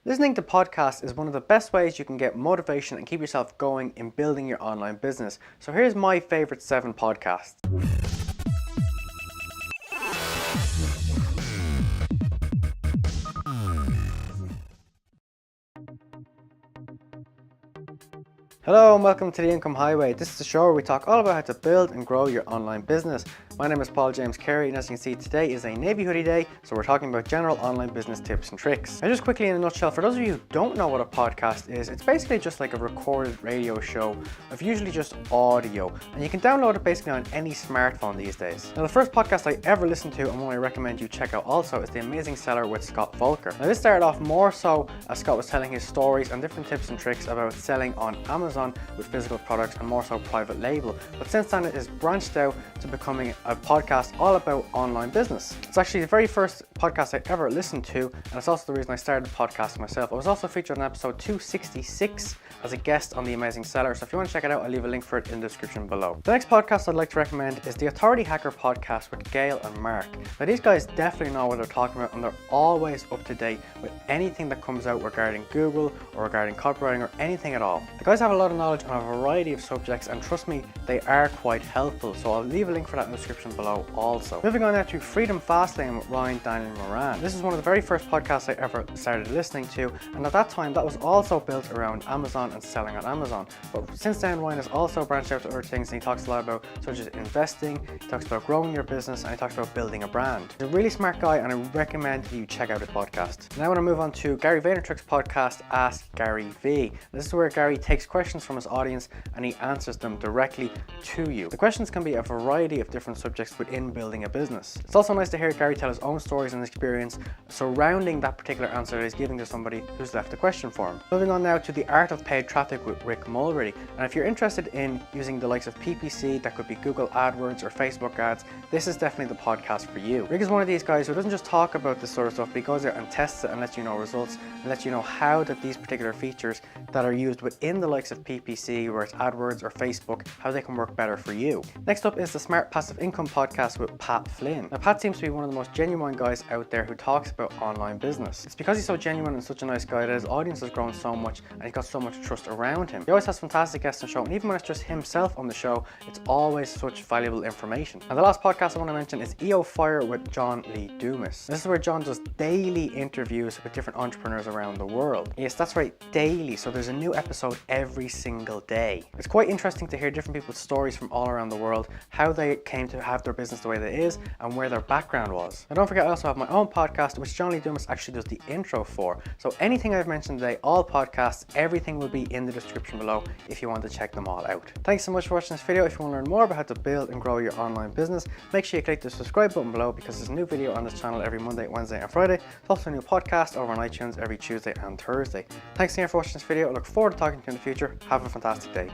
Listening to podcasts is one of the best ways you can get motivation and keep yourself going in building your online business. So here's my favorite 7 podcasts. Hello and welcome to the Income Highway. This is the show where we talk all about how to build and grow your online business. My name is Paul James Carey, and as you can see, today is a navy hoodie day, so we're talking about general online business tips and tricks. Now, just quickly in a nutshell, for those of you who don't know what a podcast is, it's basically just like a recorded radio show of usually just audio, and you can download it basically on any smartphone these days. Now, the first podcast I ever listened to and one I recommend you check out also is The Amazing Seller with Scott Volker. Now, this started off more so as Scott was telling his stories and different tips and tricks about selling on Amazon with physical products and more so private label, but since then it has branched out to becoming a podcast all about online business. It's actually the very first podcast I ever listened to, and it's also the reason I started podcasting myself. I was also featured on episode 266 as a guest on The Amazing Seller, so if you want to check it out, I'll leave a link for it in the description below. The next podcast I'd like to recommend is the Authority Hacker podcast with Gail and Mark. Now, these guys definitely know what they're talking about, and they're always up to date with anything that comes out regarding Google or regarding copywriting or anything at all. The guys have a lot of knowledge on a variety of subjects, and trust me, they are quite helpful, so I'll leave a link for that in the description below also. Moving on now to Freedom Fastlane with Ryan Daniel Moran. This is one of the very first podcasts I ever started listening to, and at that time that was also built around Amazon and selling on Amazon. But since then, Ryan has also branched out to other things, and he talks a lot about such as investing, he talks about growing your business, and he talks about building a brand. He's a really smart guy, and I recommend you check out his podcast. Now I want to move on to Gary Vaynerchuk's podcast, Ask Gary V. This is where Gary takes questions from his audience and he answers them directly to you. The questions can be a variety of different subjects within building a business. It's also nice to hear Gary tell his own stories and experience surrounding that particular answer that he's giving to somebody who's left a question for him. Moving on now to The Art of Paid Traffic with Rick Mulready. And if you're interested in using the likes of PPC, that could be Google AdWords or Facebook ads, this is definitely the podcast for you. Rick is one of these guys who doesn't just talk about this sort of stuff, but he goes there and tests it and lets you know results and lets you know how that these particular features that are used within the likes of PPC, where it's AdWords or Facebook, how they can work better for you. Next up is the Smart Passive Income podcast with Pat Flynn. Now, Pat seems to be one of the most genuine guys out there who talks about online business. It's because he's so genuine and such a nice guy that his audience has grown so much and he's got so much trust around him. He always has fantastic guests on the show, and even when it's just himself on the show, it's always such valuable information. And the last podcast I want to mention is EO Fire with John Lee Dumas. This is where John does daily interviews with different entrepreneurs around the world. Yes, that's right, daily. So there's a new episode every single day. It's quite interesting to hear different people's stories from all around the world, how they came to have their business the way that it is, and where their background was. And don't forget, I also have my own podcast, which John Lee Dumas actually does the intro for. So anything I've mentioned today, all podcasts, everything will be in the description below if you want to check them all out. Thanks so much for watching this video. If you want to learn more about how to build and grow your online business, make sure you click the subscribe button below, because there's a new video on this channel every Monday, Wednesday, and Friday. There's also a new podcast over on iTunes every Tuesday and Thursday. Thanks again for watching this video. I look forward to talking to you in the future. Have a fantastic day.